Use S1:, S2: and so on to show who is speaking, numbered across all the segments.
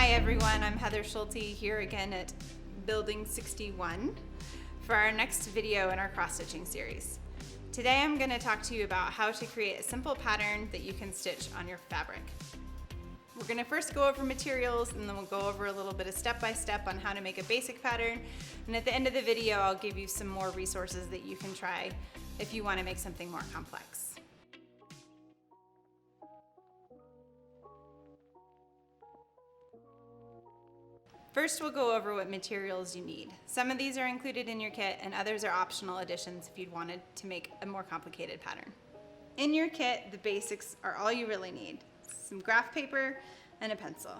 S1: Hi everyone, I'm Heather Schulte here again at Building 61 for our next video in our cross-stitching series. Today I'm going to talk to you about how to create a simple pattern that you can stitch on your fabric. We're going to first go over materials and then we'll go over a little bit of step-by-step on how to make a basic pattern, and at the end of the video I'll give you some more resources that you can try if you want to make something more complex. First, we'll go over what materials you need. Some of these are included in your kit and others are optional additions if you'd wanted to make a more complicated pattern. In your kit, the basics are all you really need. Some graph paper and a pencil.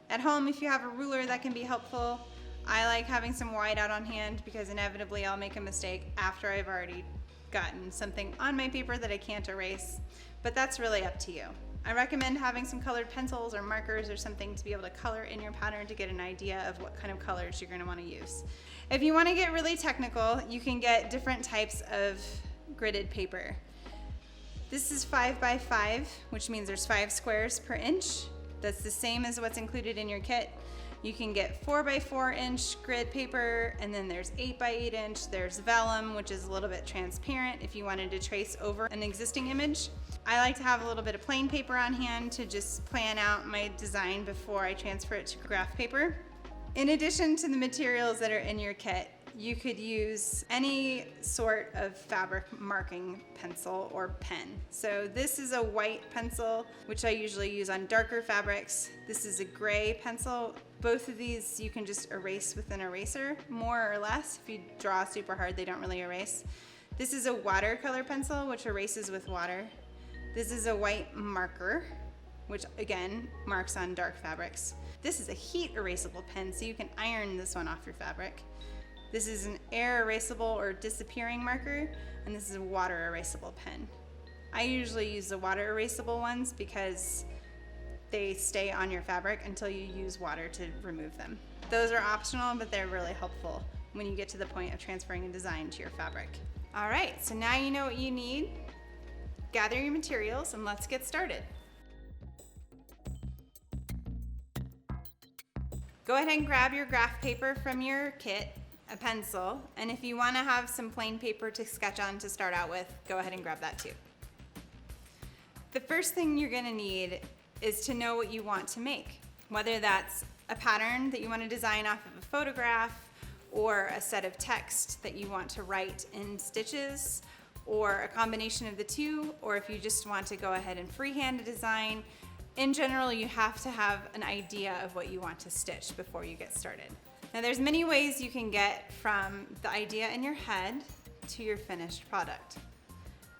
S1: At home, if you have a ruler, that can be helpful. I like having some whiteout on hand because inevitably I'll make a mistake after I've already gotten something on my paper that I can't erase, but that's really up to you. I recommend having some colored pencils or markers or something to be able to color in your pattern to get an idea of what kind of colors you're going to want to use. If you want to get really technical, you can get different types of gridded paper. This is 5 by 5, which means there's 5 squares per inch. That's the same as what's included in your kit. You can get 4 by 4 inch grid paper, and then there's 8 by 8 inch. There's vellum, which is a little bit transparent if you wanted to trace over an existing image. I like to have a little bit of plain paper on hand to just plan out my design before I transfer it to graph paper. In addition to the materials that are in your kit, you could use any sort of fabric marking pencil or pen. So this is a white pencil, which I usually use on darker fabrics. This is a gray pencil. Both of these you can just erase with an eraser, more or less. If you draw super hard, they don't really erase. This is a watercolor pencil, which erases with water. This is a white marker, which again marks on dark fabrics. This is a heat erasable pen, so you can iron this one off your fabric. This is an air erasable or disappearing marker, and this is a water erasable pen. I usually use the water erasable ones because they stay on your fabric until you use water to remove them. Those are optional, but they're really helpful when you get to the point of transferring a design to your fabric. All right, so now you know what you need. Gather your materials and let's get started. Go ahead and grab your graph paper from your kit, a pencil, and if you want to have some plain paper to sketch on to start out with, go ahead and grab that too. The first thing you're going to need is to know what you want to make, whether that's a pattern that you want to design off of a photograph or a set of text that you want to write in stitches, or a combination of the two, or if you just want to go ahead and freehand a design. In general, you have to have an idea of what you want to stitch before you get started. Now there's many ways you can get from the idea in your head to your finished product.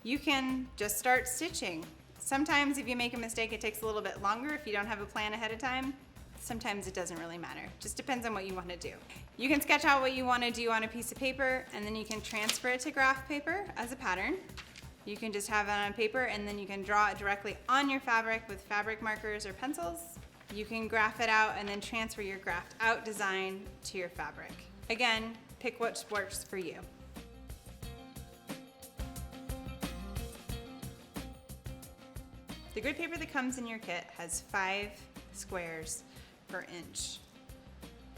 S1: You can just start stitching. Sometimes if you make a mistake, it takes a little bit longer if you don't have a plan ahead of time. Sometimes it doesn't really matter. Just depends on what you want to do. You can sketch out what you want to do on a piece of paper, and then you can transfer it to graph paper as a pattern. You can just have it on paper and then you can draw it directly on your fabric with fabric markers or pencils. You can graph it out and then transfer your graphed out design to your fabric. Again, pick what works for you. The grid paper that comes in your kit has 5 squares per inch.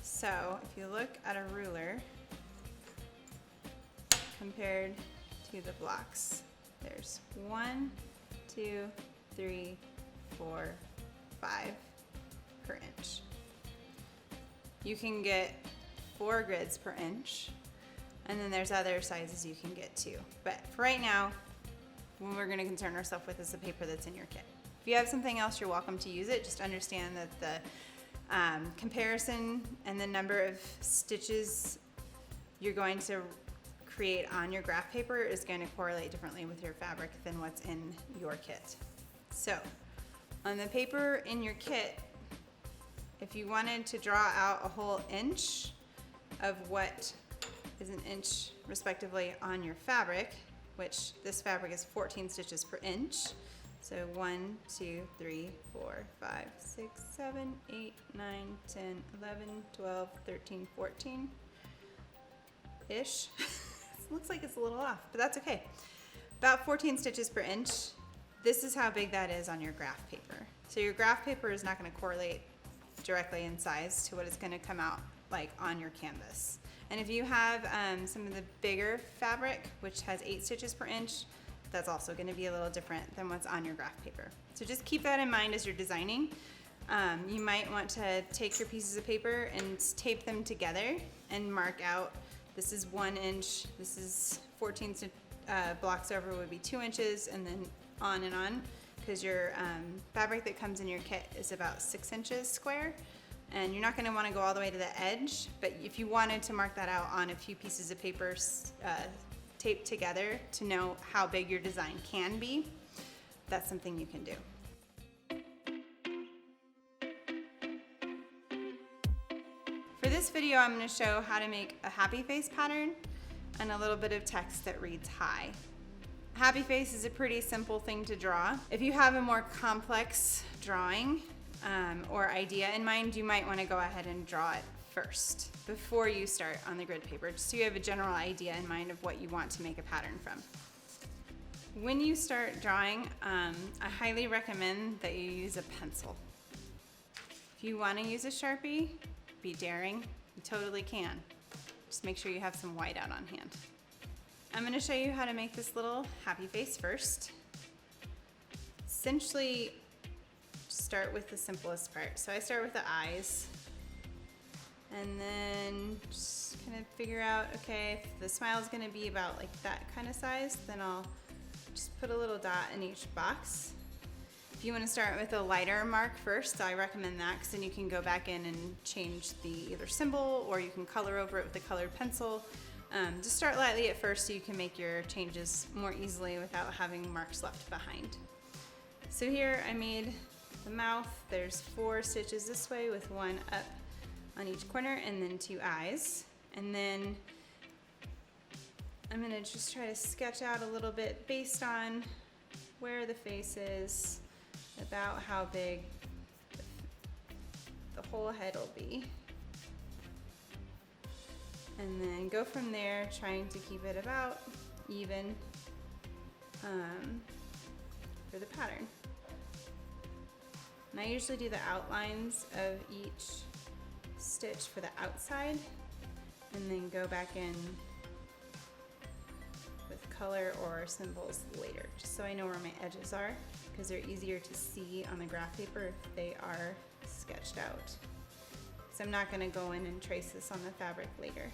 S1: So if you look at a ruler compared to the blocks, there's 1, 2, 3, 4, 5 per inch. You can get 4 grids per inch, and then there's other sizes you can get too. But for right now, what we're going to concern ourselves with is the paper that's in your kit. If you have something else, you're welcome to use it. Just understand that the comparison and the number of stitches you're going to create on your graph paper is going to correlate differently with your fabric than what's in your kit. So on the paper in your kit, if you wanted to draw out a whole inch of what is an inch respectively on your fabric, which this fabric is 14 stitches per inch. So 1, 2, 3, 4, 5, 6, 7, 8, 9, 10, 11, 12, 13, 14-ish. Looks like it's a little off, but that's okay. About 14 stitches per inch. This is how big that is on your graph paper. So your graph paper is not going to correlate directly in size to what it's gonna come out like on your canvas. And if you have some of the bigger fabric, which has 8 stitches per inch, that's also gonna be a little different than what's on your graph paper. So just keep that in mind as you're designing. You might want to take your pieces of paper and tape them together and mark out, this is 1 inch, this is 14 blocks over would be 2 inches, and then on, because your fabric that comes in your kit is about 6 inches square, and you're not going to want to go all the way to the edge, but if you wanted to mark that out on a few pieces of paper taped together to know how big your design can be, that's something you can do. For this video, I'm going to show how to make a happy face pattern and a little bit of text that reads hi. Happy face is a pretty simple thing to draw. If you have a more complex drawing or idea in mind, you might want to go ahead and draw it first before you start on the grid paper, just so you have a general idea in mind of what you want to make a pattern from. When you start drawing, I highly recommend that you use a pencil. If you want to use a Sharpie, be daring, you totally can. Just make sure you have some white out on hand. I'm going to show you how to make this little happy face first. Essentially, start with the simplest part. So I start with the eyes, and then just kind of figure out, okay, if the smile is going to be about like that kind of size, then I'll just put a little dot in each box. If you want to start with a lighter mark first, I recommend that, because then you can go back in and change the either symbol, or you can color over it with a colored pencil. Just start lightly at first so you can make your changes more easily without having marks left behind. So here I made the mouth. There's 4 stitches this way with 1 up on each corner, and then 2 eyes. And then I'm gonna just try to sketch out a little bit based on where the face is, about how big the whole head will be. And then go from there, trying to keep it about even for the pattern. And I usually do the outlines of each stitch for the outside, and then go back in with color or symbols later, just so I know where my edges are, because they're easier to see on the graph paper if they are sketched out. So I'm not going to go in and trace this on the fabric later.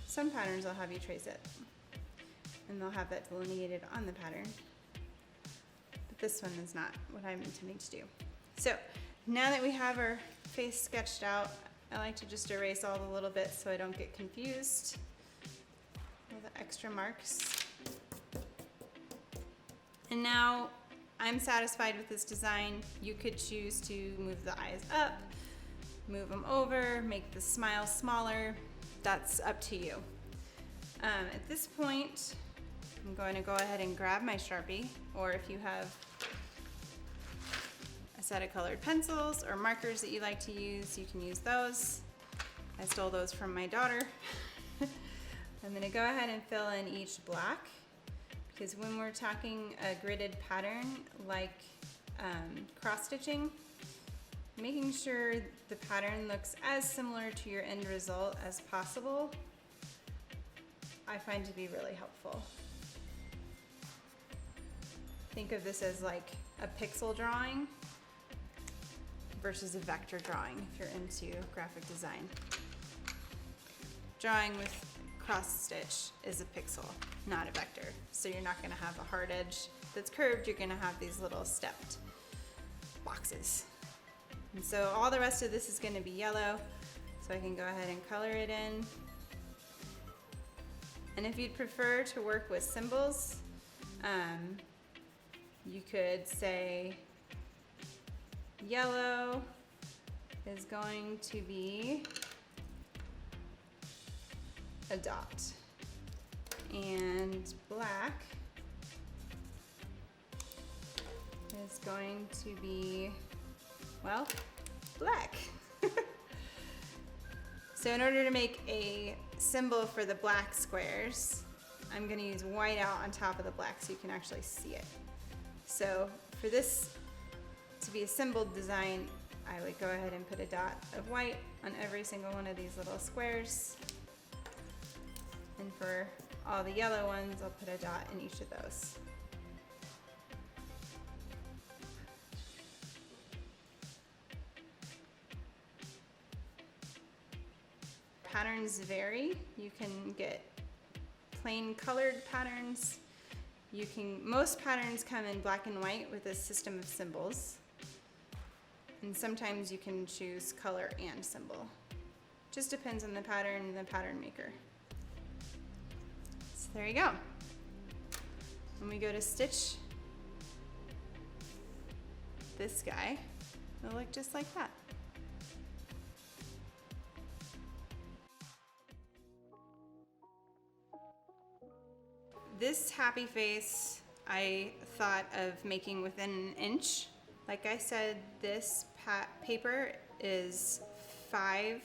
S1: Some patterns I'll have you trace it, and they'll have that delineated on the pattern, but this one is not what I'm intending to do. So now that we have our face sketched out, I like to just erase all the little bits so I don't get confused, all the extra marks. And now I'm satisfied with this design. You could choose to move the eyes up, move them over, make the smile smaller. That's up to you. At this point, I'm going to go ahead and grab my Sharpie, or if you have a set of colored pencils or markers that you like to use, you can use those. I stole those from my daughter. I'm going to go ahead and fill in each black, because when we're talking a gridded pattern like cross stitching, making sure the pattern looks as similar to your end result as possible, I find to be really helpful. Think of this as like a pixel drawing versus a vector drawing if you're into graphic design. Drawing with cross stitch is a pixel, not a vector. So you're not gonna have a hard edge that's curved, you're gonna have these little stepped boxes. And so all the rest of this is gonna be yellow, so I can go ahead and color it in. And if you'd prefer to work with symbols, you could say yellow is going to be a dot, and black is going to be, well, black. So in order to make a symbol for the black squares, I'm going to use white out on top of the black so you can actually see it. So for this to be a symbol design, I would go ahead and put a dot of white on every single one of these little squares. And for all the yellow ones, I'll put a dot in each of those. Patterns vary. You can get plain colored patterns. Most patterns come in black and white with a system of symbols. And sometimes you can choose color and symbol. Just depends on the pattern and the pattern maker. So there you go. When we go to stitch this guy, it'll look just like that. This happy face I thought of making within an inch. Like I said, this paper is 5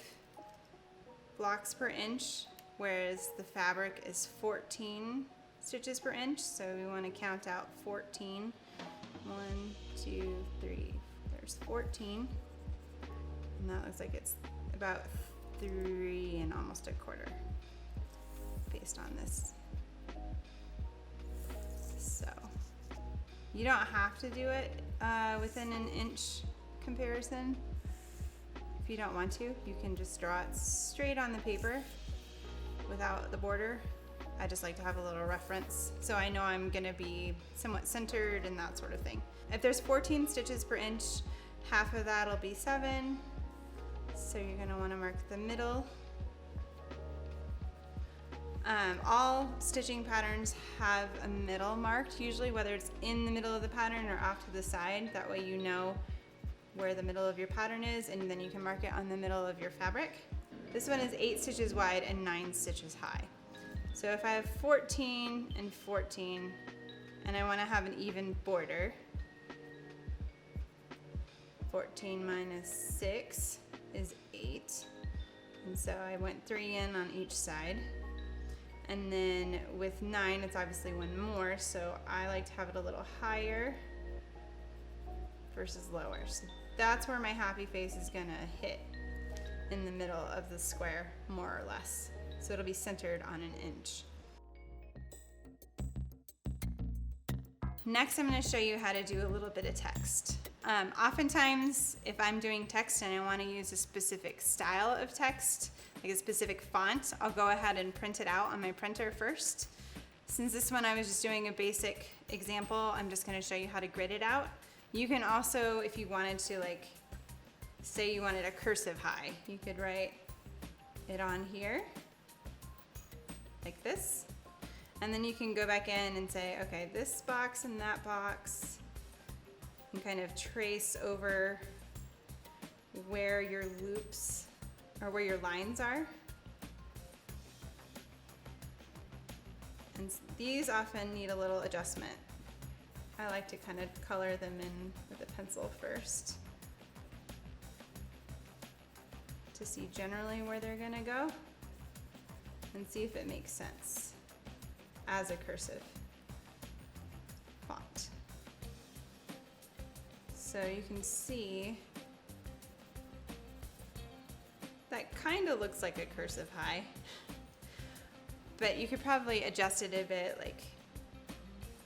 S1: blocks per inch, whereas the fabric is 14 stitches per inch. So we want to count out 14. 1, 2, 3, there's 14. And that looks like it's about 3 and almost a quarter based on this. So you don't have to do it within an inch comparison. If you don't want to, you can just draw it straight on the paper without the border. I just like to have a little reference so I know I'm gonna be somewhat centered and that sort of thing. If there's 14 stitches per inch, half of that'll be 7. So you're gonna wanna mark the middle. All stitching patterns have a middle marked, usually whether it's in the middle of the pattern or off to the side. That way you know where the middle of your pattern is, and then you can mark it on the middle of your fabric. This one is 8 stitches wide and 9 stitches high. So if I have 14 and 14 and I want to have an even border, 14 minus 6 is 8. And so I went 3 in on each side. And then with 9, it's obviously 1 more, so I like to have it a little higher versus lower. So that's where my happy face is gonna hit, in the middle of the square, more or less. So it'll be centered on an inch. Next, I'm gonna show you how to do a little bit of text. Oftentimes, if I'm doing text and I wanna use a specific style of text, like a specific font, I'll go ahead and print it out on my printer first. Since this one I was just doing a basic example, I'm just gonna show you how to grid it out. You can also, if you wanted to, like, say you wanted a cursive high, you could write it on here, like this. And then you can go back in and say, okay, this box and that box, and kind of trace over where your loops or where your lines are. And these often need a little adjustment. I like to kind of color them in with a pencil first to see generally where they're gonna go and see if it makes sense as a cursive font. So you can see that kind of looks like a cursive high, but you could probably adjust it a bit. Like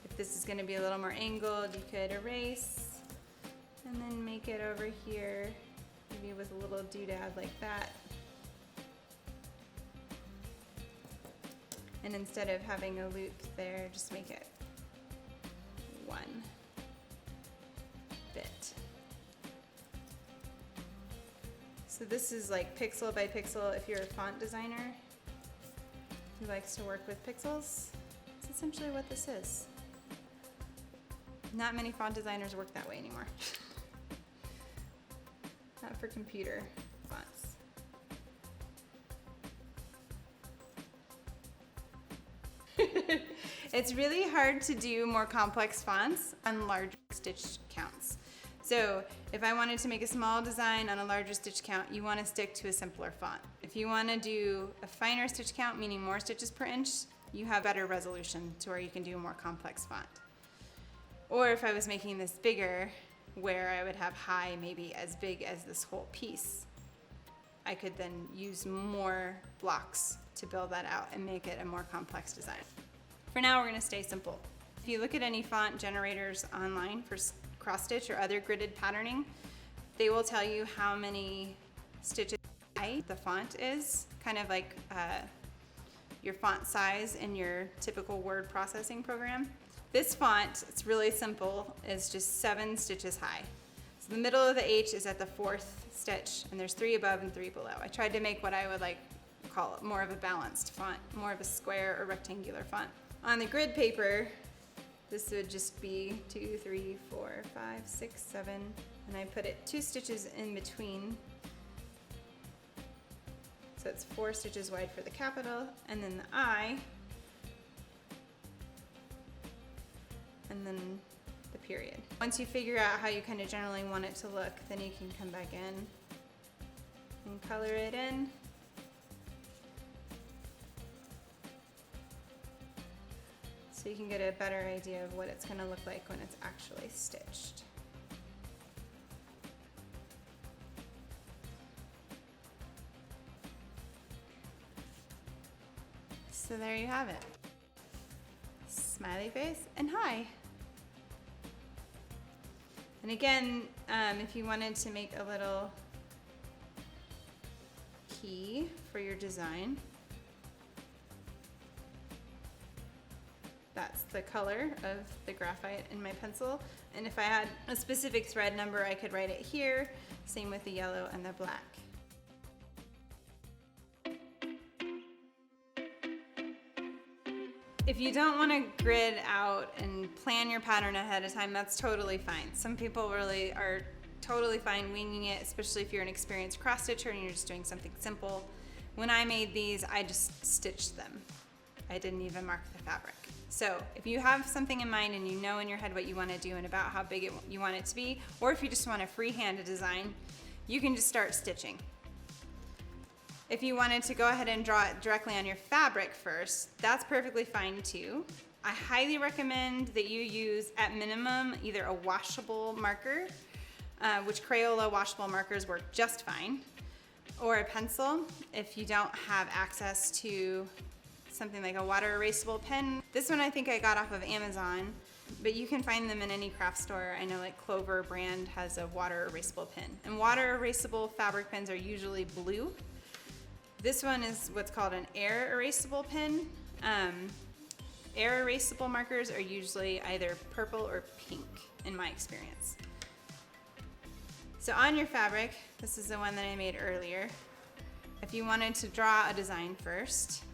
S1: if this is going to be a little more angled, you could erase and then make it over here, maybe with a little doodad like that. And instead of having a loop there, just make it one bit. So this is like pixel by pixel. If you're a font designer who likes to work with pixels, it's essentially what this is. Not many font designers work that way anymore. Not for computer fonts. It's really hard to do more complex fonts on larger stitch counts. So if I wanted to make a small design on a larger stitch count, you want to stick to a simpler font. If you want to do a finer stitch count, meaning more stitches per inch, you have better resolution to where you can do a more complex font. Or if I was making this bigger, where I would have high maybe as big as this whole piece, I could then use more blocks to build that out and make it a more complex design. For now, we're gonna stay simple. If you look at any font generators online for cross stitch or other gridded patterning, they will tell you how many stitches high the font is, kind of like your font size in your typical word processing program. This font, it's really simple, is just 7 stitches high. So the middle of the H is at the 4th stitch, and there's 3 above and 3 below. I tried to make what I would like call it more of a balanced font, more of a square or rectangular font. On the grid paper, this would just be 2, 3, 4, 5, 6, 7, and I put it 2 stitches in between. So it's 4 stitches wide for the capital, and then the I, and then the period. Once you figure out how you kind of generally want it to look, then you can come back in and color it in. So you can get a better idea of what it's going to look like when it's actually stitched. So there you have it. Smiley face and hi. And again, if you wanted to make a little key for your design, that's the color of the graphite in my pencil. And if I had a specific thread number, I could write it here. Same with the yellow and the black. If you don't want to grid out and plan your pattern ahead of time, that's totally fine. Some people really are totally fine winging it, especially if you're an experienced cross stitcher and you're just doing something simple. When I made these, I just stitched them. I didn't even mark the fabric. So if you have something in mind and you know in your head what you want to do and about how big you want it to be, or if you just want to freehand a design, you can just start stitching. If you wanted to go ahead and draw it directly on your fabric first, that's perfectly fine too. I highly recommend that you use, at minimum, either a washable marker, which Crayola washable markers work just fine, or a pencil if you don't have access to something like a water erasable pen. This one I think I got off of Amazon, but you can find them in any craft store. I know like Clover brand has a water erasable pen. And water erasable fabric pens are usually blue. This one is what's called an air erasable pen. Air erasable markers are usually either purple or pink in my experience. So on your fabric, this is the one that I made earlier. If you wanted to draw a design first,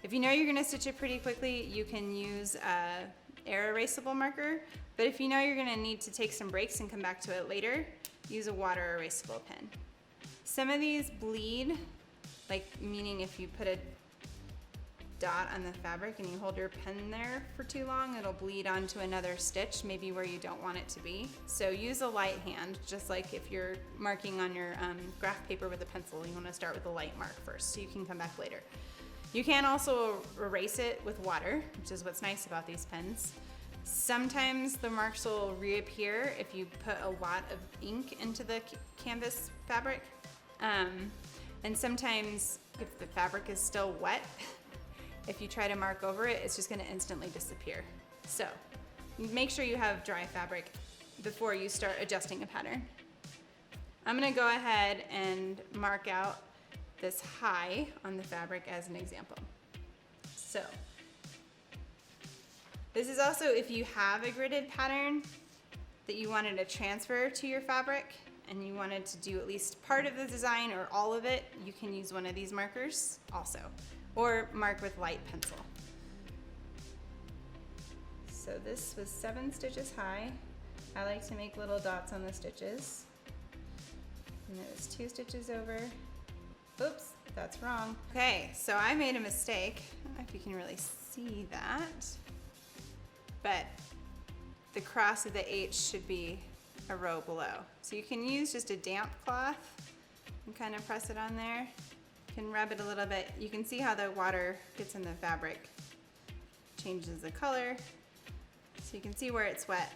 S1: if you know you're gonna stitch it pretty quickly, you can use a air erasable marker. But if you know you're gonna need to take some breaks and come back to it later, use a water erasable pen. Some of these bleed, like meaning if you put a dot on the fabric and you hold your pen there for too long, it'll bleed onto another stitch, maybe where you don't want it to be. So use a light hand, just like if you're marking on your graph paper with a pencil, you wanna start with a light mark first so you can come back later. You can also erase it with water, which is what's nice about these pens. Sometimes the marks will reappear if you put a lot of ink into the canvas fabric. And sometimes if the fabric is still wet, if you try to mark over it, it's just gonna instantly disappear. So make sure you have dry fabric before you start adjusting a pattern. I'm gonna go ahead and mark out this high on the fabric as an example. So this is also if you have a gridded pattern that you wanted to transfer to your fabric and you wanted to do at least part of the design or all of it, you can use one of these markers also, or mark with light pencil. So this was 7 stitches high. I like to make little dots on the stitches. And it was 2 stitches over. Oops, that's wrong. Okay, so I made a mistake. I don't know if you can really see that, but the cross of the H should be a row below. So you can use just a damp cloth and kind of press it on there. You can rub it a little bit. You can see how the water gets in the fabric, changes the color. So you can see where it's wet.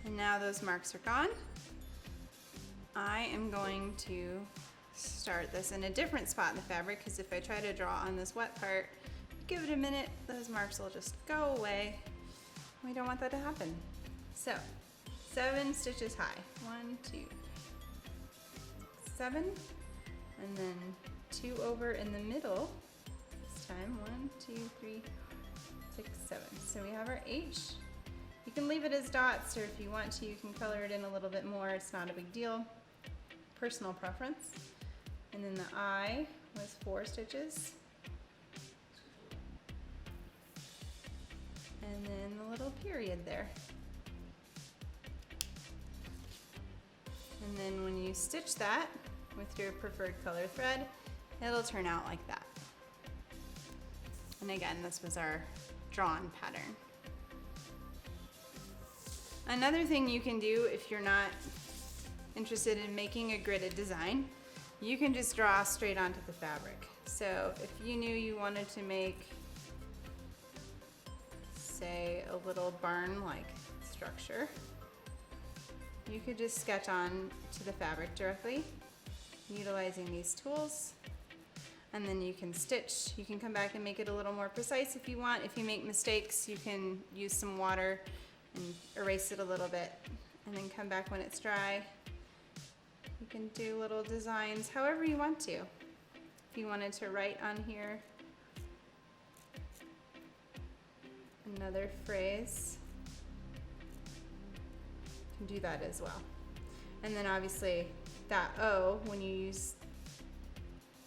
S1: And now those marks are gone. I am going to start this in a different spot in the fabric, because if I try to draw on this wet part, give it a minute, those marks will just go away. We don't want that to happen. So 7 stitches high. 1, 2, 7, and then 2 over in the middle. This time 1, 2, 3, 6, 7. So we have our H. You can leave it as dots, or if you want to, you can color it in a little bit more. It's not a big deal. Personal preference. And then the I was 4 stitches. And then the little period there. And then when you stitch that with your preferred color thread, it'll turn out like that. And again, this was our drawn pattern. Another thing you can do if you're not interested in making a gridded design, you can just draw straight onto the fabric. So if you knew you wanted to make, say, a little barn-like structure, you could just sketch on to the fabric directly utilizing these tools, and then you can stitch. You can come back and make it a little more precise if you want. If you make mistakes, you can use some water and erase it a little bit, and then come back when it's dry. You can do little designs however you want to. If you wanted to write on here another phrase, you can do that as well. And then obviously that O, when you use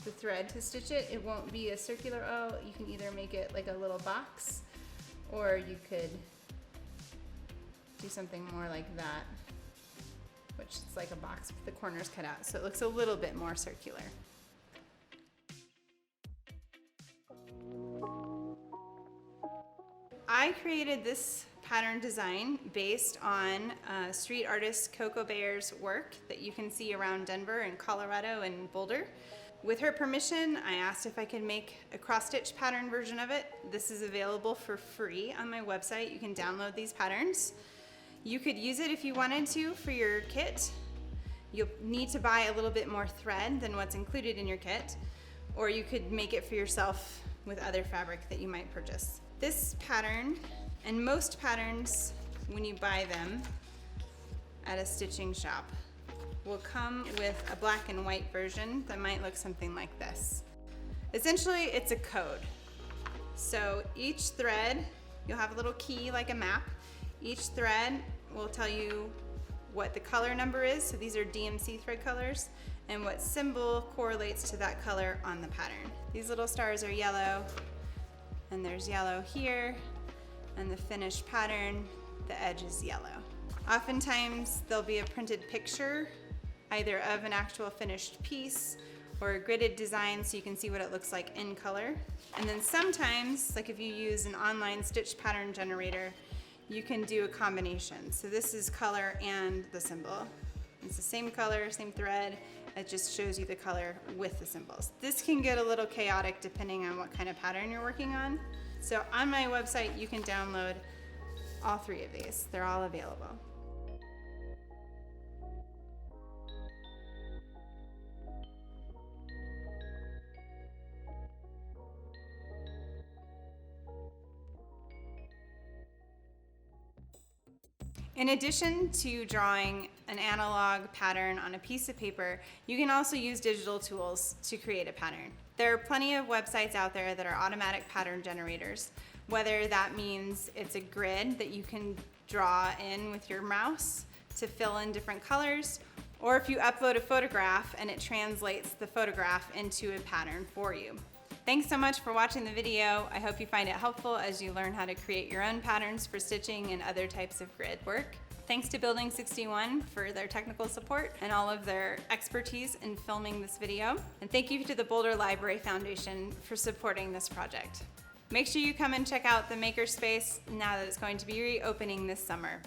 S1: the thread to stitch it, it won't be a circular O. You can either make it like a little box, or you could do something more like that, which is like a box with the corners cut out, so it looks a little bit more circular. I created this pattern design based on street artist Coco Bear's work that you can see around Denver and Colorado and Boulder. With her permission, I asked if I could make a cross-stitch pattern version of it. This is available for free on my website. You can download these patterns. You could use it if you wanted to for your kit. You'll need to buy a little bit more thread than what's included in your kit, or you could make it for yourself with other fabric that you might purchase. This pattern, and most patterns when you buy them at a stitching shop, will come with a black and white version that might look something like this. Essentially, it's a code. So each thread, you'll have a little key like a map. Each thread will tell you what the color number is, so these are DMC thread colors, and what symbol correlates to that color on the pattern. These little stars are yellow, and there's yellow here, and the finished pattern, the edge is yellow. Oftentimes there'll be a printed picture either of an actual finished piece or a gridded design so you can see what it looks like in color. And then sometimes, like if you use an online stitch pattern generator, you can do a combination. So this is color and the symbol. It's the same color, same thread, it just shows you the color with the symbols. This can get a little chaotic depending on what kind of pattern you're working on. So on my website, you can download all 3 of these. They're all available. In addition to drawing an analog pattern on a piece of paper, you can also use digital tools to create a pattern. There are plenty of websites out there that are automatic pattern generators, whether that means it's a grid that you can draw in with your mouse to fill in different colors, or if you upload a photograph and it translates the photograph into a pattern for you. Thanks so much for watching the video. I hope you find it helpful as you learn how to create your own patterns for stitching and other types of grid work. Thanks to Building 61 for their technical support and all of their expertise in filming this video. And thank you to the Boulder Library Foundation for supporting this project. Make sure you come and check out the Makerspace now that it's going to be reopening this summer.